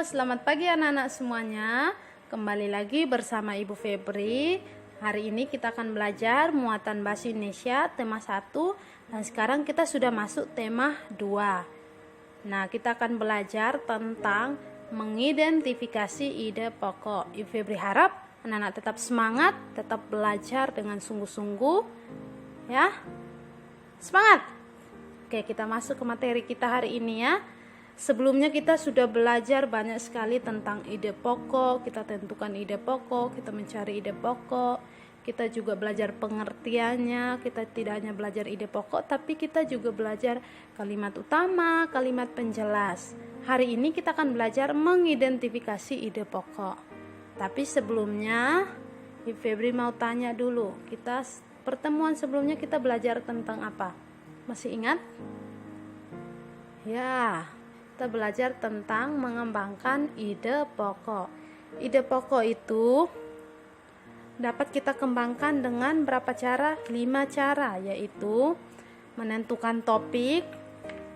selamat pagi anak-anak semuanya. Kembali lagi bersama Ibu Febri. Hari ini kita akan belajar muatan bahasa Indonesia tema 1 dan sekarang kita sudah masuk tema 2. Nah, kita akan belajar tentang mengidentifikasi ide pokok. Ibu Febri harap anak-anak tetap semangat, tetap belajar dengan sungguh-sungguh ya. Semangat. Oke, kita masuk ke materi kita hari ini ya. Sebelumnya kita sudah belajar banyak sekali tentang ide pokok, kita tentukan ide pokok, kita mencari ide pokok, kita juga belajar pengertiannya, kita tidak hanya belajar ide pokok, tapi kita juga belajar kalimat utama, kalimat penjelas. Hari ini kita akan belajar mengidentifikasi ide pokok. Tapi sebelumnya, Ibu Febri mau tanya dulu, pertemuan sebelumnya kita belajar tentang apa? Masih ingat? Ya, kita belajar tentang mengembangkan ide pokok. Ide pokok itu dapat kita kembangkan dengan berapa cara? 5 cara, yaitu menentukan topik,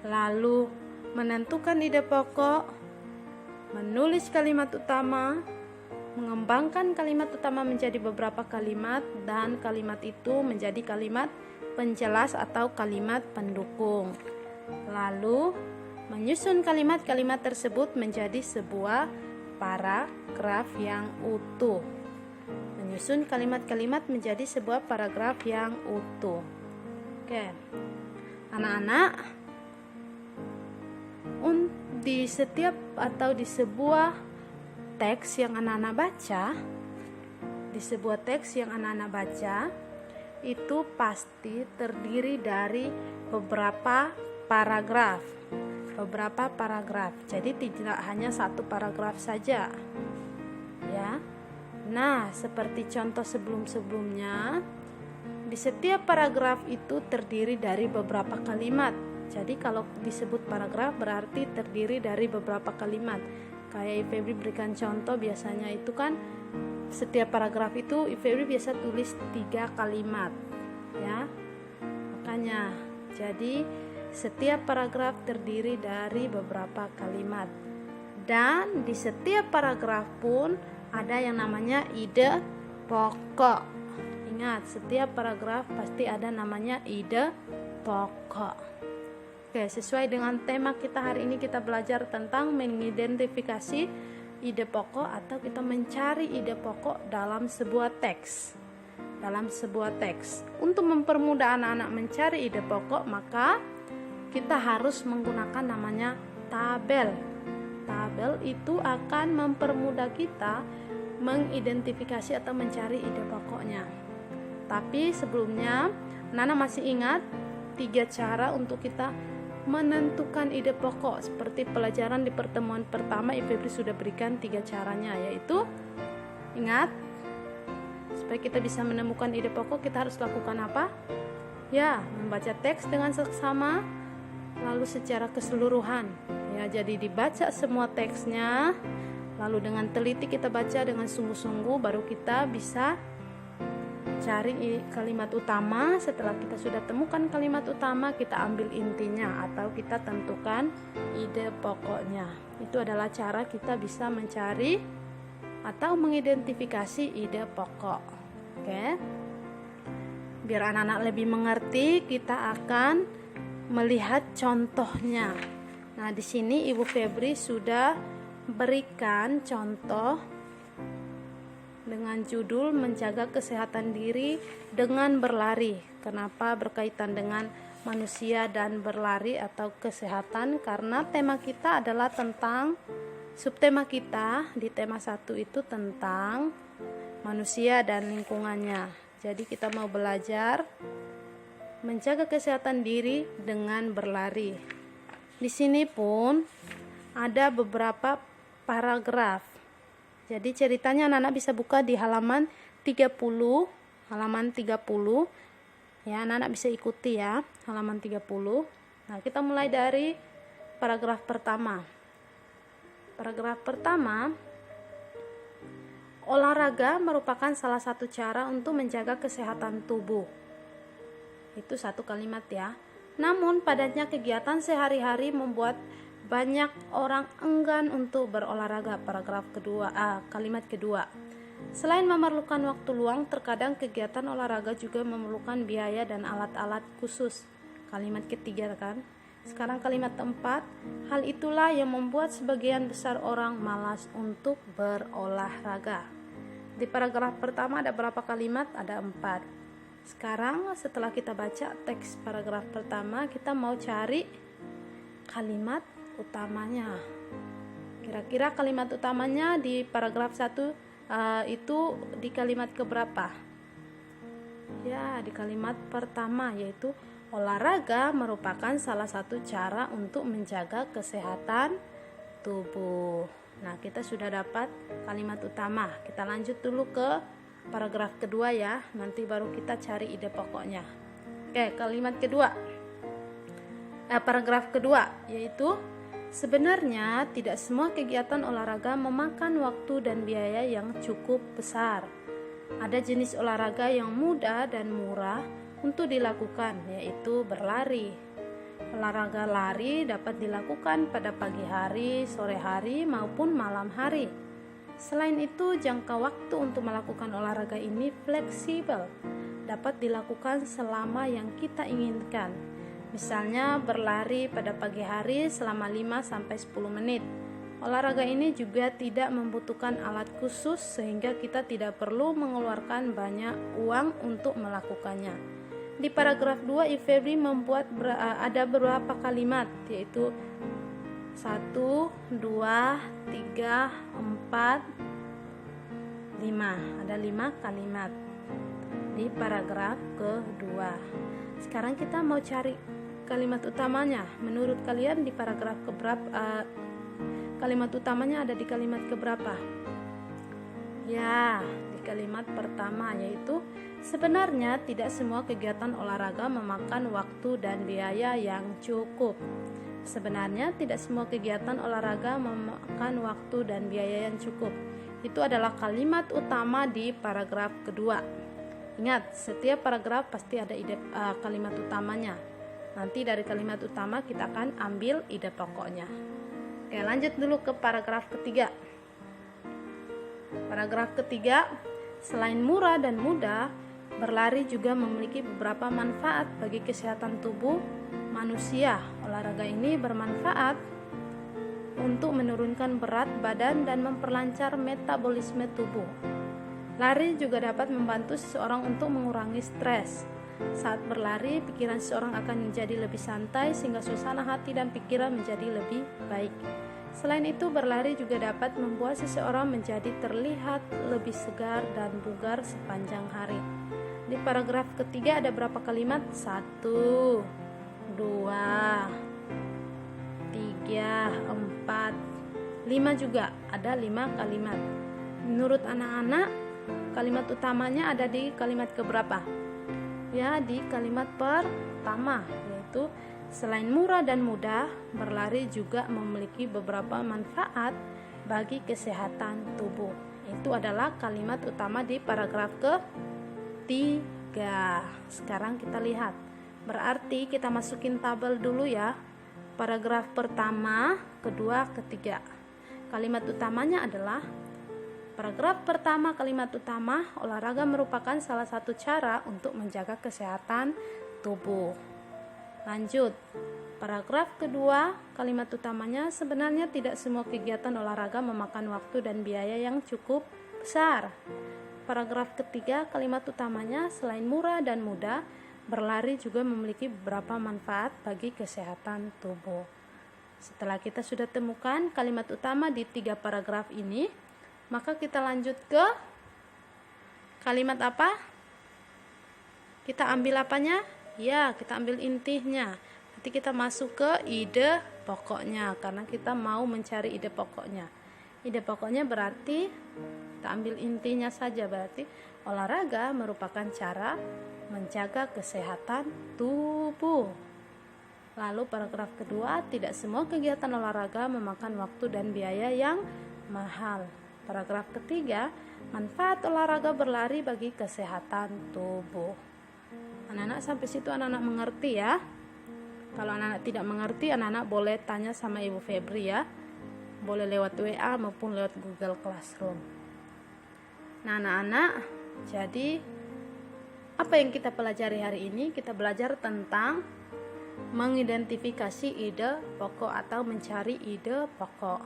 lalu menentukan ide pokok, menulis kalimat utama, mengembangkan kalimat utama menjadi beberapa kalimat, dan kalimat itu menjadi kalimat penjelas atau kalimat pendukung. Lalu menyusun kalimat-kalimat tersebut menjadi sebuah paragraf yang utuh. Menyusun kalimat-kalimat menjadi sebuah paragraf yang utuh. Oke. Anak-anak, di setiap atau di sebuah teks yang anak-anak baca, itu pasti terdiri dari beberapa paragraf. Jadi tidak hanya satu paragraf saja ya. Nah, seperti contoh sebelumnya, di setiap paragraf itu terdiri dari beberapa kalimat. Jadi kalau disebut paragraf berarti terdiri dari beberapa kalimat. Kayak Ibu Febri berikan contoh, biasanya itu kan setiap paragraf itu Ibu Febri biasa tulis 3 kalimat ya. Makanya jadi setiap paragraf terdiri dari beberapa kalimat, dan di setiap paragraf pun ada yang namanya ide pokok. Ingat, setiap paragraf pasti ada namanya ide pokok. Oke, sesuai dengan tema kita hari ini, kita belajar tentang mengidentifikasi ide pokok atau kita mencari ide pokok dalam sebuah teks. Untuk mempermudah anak-anak mencari ide pokok, maka kita harus menggunakan namanya tabel. Tabel itu akan mempermudah kita mengidentifikasi atau mencari ide pokoknya. Tapi sebelumnya, Nana masih ingat 3 cara untuk kita menentukan ide pokok. Seperti pelajaran di pertemuan pertama, Ibu Febri sudah berikan 3 caranya, yaitu ingat, supaya kita bisa menemukan ide pokok, kita harus lakukan apa? Ya, membaca teks dengan seksama, lalu secara keseluruhan ya. Jadi dibaca semua teksnya, lalu dengan teliti kita baca dengan sungguh-sungguh, baru kita bisa cari kalimat utama. Setelah kita sudah temukan kalimat utama, kita ambil intinya atau kita tentukan ide pokoknya. Itu adalah cara kita bisa mencari atau mengidentifikasi ide pokok. Oke, biar anak-anak lebih mengerti, kita akan melihat contohnya. Nah, di sini Ibu Febri sudah berikan contoh dengan judul menjaga kesehatan diri dengan berlari. Kenapa berkaitan dengan manusia dan berlari atau kesehatan? Karena tema kita adalah tentang, subtema kita di tema 1 itu tentang manusia dan lingkungannya. Jadi kita mau belajar menjaga kesehatan diri dengan berlari. Di sini pun ada beberapa paragraf. Jadi ceritanya anak-anak bisa buka di halaman 30. Ya, anak-anak bisa ikuti ya, halaman 30. Nah, kita mulai dari paragraf pertama. Paragraf pertama, olahraga merupakan salah satu cara untuk menjaga kesehatan tubuh. Itu 1 kalimat ya. Namun padatnya kegiatan sehari-hari membuat banyak orang enggan untuk berolahraga. Paragraf kedua, kalimat kedua. Selain memerlukan waktu luang, terkadang kegiatan olahraga juga memerlukan biaya dan alat-alat khusus. Kalimat ketiga kan. Sekarang kalimat keempat. Hal itulah yang membuat sebagian besar orang malas untuk berolahraga. Di paragraf pertama ada berapa kalimat? Ada 4. Sekarang setelah kita baca teks paragraf pertama, kita mau cari kalimat utamanya. Kira-kira kalimat utamanya di paragraf 1 itu di kalimat keberapa? Ya, di kalimat pertama, yaitu olahraga merupakan salah satu cara untuk menjaga kesehatan tubuh. Nah, kita sudah dapat kalimat utama. Kita lanjut dulu ke paragraf kedua ya. Nanti baru kita cari ide pokoknya. Oke, kalimat kedua. Paragraf kedua yaitu sebenarnya tidak semua kegiatan olahraga memakan waktu dan biaya yang cukup besar. Ada jenis olahraga yang mudah dan murah untuk dilakukan, yaitu berlari. Olahraga lari dapat dilakukan pada pagi hari, sore hari, maupun malam hari. Selain itu, jangka waktu untuk melakukan olahraga ini fleksibel, dapat dilakukan selama yang kita inginkan. Misalnya berlari pada pagi hari selama 5-10 menit. Olahraga ini juga tidak membutuhkan alat khusus sehingga kita tidak perlu mengeluarkan banyak uang untuk melakukannya. Di paragraf 2, Ifebri membuat ada beberapa kalimat, yaitu 1, 2, 3, 4, 5. Ada 5 kalimat di paragraf kedua. Sekarang kita mau cari kalimat utamanya. Menurut kalian di paragraf keberapa? Kalimat utamanya ada di kalimat keberapa? Ya, di kalimat pertama, yaitu sebenarnya tidak semua kegiatan olahraga memakan waktu dan biaya yang cukup. Sebenarnya tidak semua kegiatan olahraga memakan waktu dan biaya yang cukup. Itu adalah kalimat utama di paragraf kedua. Ingat, setiap paragraf pasti ada ide kalimat utamanya. Nanti dari kalimat utama kita akan ambil ide pokoknya. Oke, lanjut dulu ke paragraf ketiga. Paragraf ketiga, selain murah dan mudah, berlari juga memiliki beberapa manfaat bagi kesehatan tubuh manusia. Olahraga ini bermanfaat untuk menurunkan berat badan dan memperlancar metabolisme tubuh. Lari juga dapat membantu seseorang untuk mengurangi stres. Saat berlari, pikiran seseorang akan menjadi lebih santai sehingga suasana hati dan pikiran menjadi lebih baik. Selain itu, berlari juga dapat membuat seseorang menjadi terlihat lebih segar dan bugar sepanjang hari. Di paragraf ketiga ada berapa kalimat? 1, 2, 3, 4, 5 juga. Ada 5 kalimat. Menurut anak-anak, kalimat utamanya ada di kalimat keberapa? Ya, di kalimat pertama, yaitu selain murah dan mudah, berlari juga memiliki beberapa manfaat bagi kesehatan tubuh. Itu adalah kalimat utama di paragraf ketiga. Sekarang kita lihat. Berarti kita masukin tabel dulu ya. Paragraf pertama, kedua, ketiga. Kalimat utamanya adalah paragraf pertama, kalimat utama, olahraga merupakan salah satu cara untuk menjaga kesehatan tubuh. Lanjut, paragraf kedua, kalimat utamanya sebenarnya tidak semua kegiatan olahraga memakan waktu dan biaya yang cukup besar. Paragraf ketiga, kalimat utamanya selain murah dan mudah, berlari juga memiliki beberapa manfaat bagi kesehatan tubuh. Setelah kita sudah temukan kalimat utama di 3 paragraf ini, maka kita lanjut ke kalimat apa? Kita ambil apanya? Ya, kita ambil intinya. Nanti kita masuk ke ide pokoknya, karena kita mau mencari ide pokoknya. Ide pokoknya berarti kita ambil intinya saja, berarti olahraga merupakan cara menjaga kesehatan tubuh. Lalu paragraf kedua, tidak semua kegiatan olahraga memakan waktu dan biaya yang mahal. Paragraf ketiga, manfaat olahraga berlari bagi kesehatan tubuh. Anak-anak sampai situ anak-anak mengerti ya. Kalau anak-anak tidak mengerti, anak-anak boleh tanya sama Ibu Febri ya. Boleh lewat WA maupun lewat Google Classroom. Nah anak-anak, jadi apa yang kita pelajari hari ini? Kita belajar tentang mengidentifikasi ide pokok atau mencari ide pokok.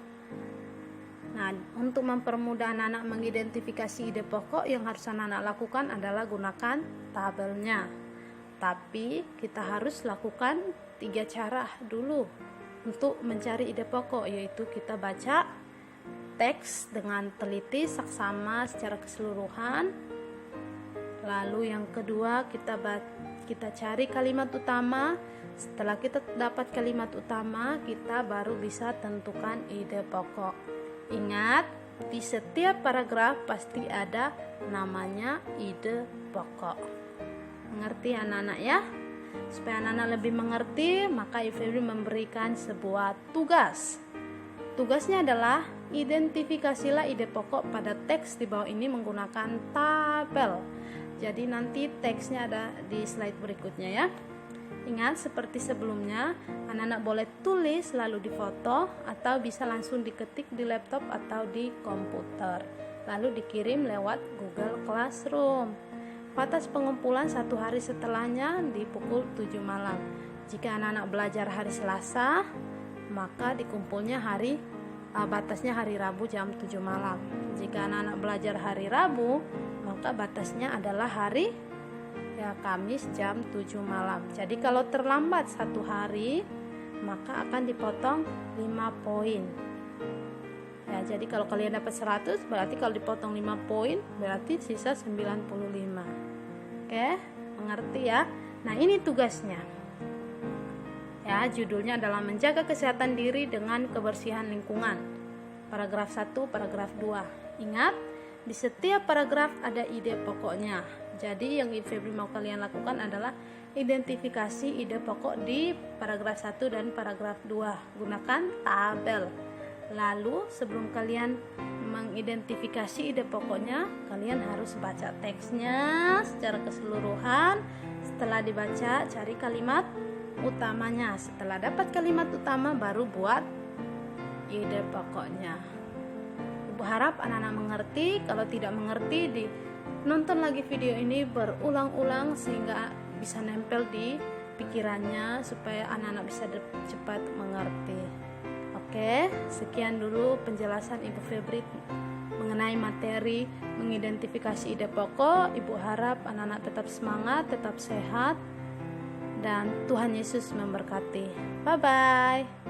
Nah, untuk mempermudah anak-anak mengidentifikasi ide pokok, yang harus anak-anak lakukan adalah gunakan tabelnya. Tapi kita harus lakukan 3 cara dulu untuk mencari ide pokok, yaitu kita baca teks dengan teliti, saksama secara keseluruhan. Lalu yang kedua, kita cari kalimat utama. Setelah kita dapat kalimat utama, kita baru bisa tentukan ide pokok. Ingat, di setiap paragraf pasti ada namanya ide pokok. Mengerti anak-anak ya? Supaya anak-anak lebih mengerti, maka Ibu Febri memberikan sebuah tugas. Tugasnya adalah identifikasilah ide pokok pada teks di bawah ini menggunakan tabel. Jadi nanti teksnya ada di slide berikutnya ya. Ingat, seperti sebelumnya, anak-anak boleh tulis lalu difoto atau bisa langsung diketik di laptop atau di komputer, lalu dikirim lewat Google Classroom. Batas pengumpulan 1 hari setelahnya di pukul 7 malam. Jika anak-anak belajar hari Selasa, maka dikumpulnya batasnya hari Rabu jam 7 malam. Jika anak-anak belajar hari Rabu, maka batasnya adalah hari Kamis jam 7 malam. Jadi kalau terlambat 1 hari, maka akan dipotong 5 poin. Ya, jadi kalau kalian dapat 100, berarti kalau dipotong 5 poin, berarti sisa 95. Oke, mengerti ya? Nah, ini tugasnya. Ya, judulnya adalah menjaga kesehatan diri dengan kebersihan lingkungan. Paragraf 1, paragraf 2. Ingat, di setiap paragraf ada ide pokoknya. Jadi yang Ibu Febri mau kalian lakukan adalah identifikasi ide pokok di paragraf 1 dan paragraf 2. Gunakan tabel. Lalu sebelum kalian mengidentifikasi ide pokoknya, kalian harus baca teksnya secara keseluruhan. Setelah dibaca, cari kalimat utamanya. Setelah dapat kalimat utama, baru buat ide pokoknya. Ibu harap anak-anak mengerti. Kalau tidak mengerti, nonton lagi video ini berulang-ulang sehingga bisa nempel di pikirannya supaya anak-anak bisa cepat mengerti. Oke, sekian dulu penjelasan Ibu Febri mengenai materi mengidentifikasi ide pokok. Ibu harap anak-anak tetap semangat, tetap sehat, dan Tuhan Yesus memberkati. Bye-bye.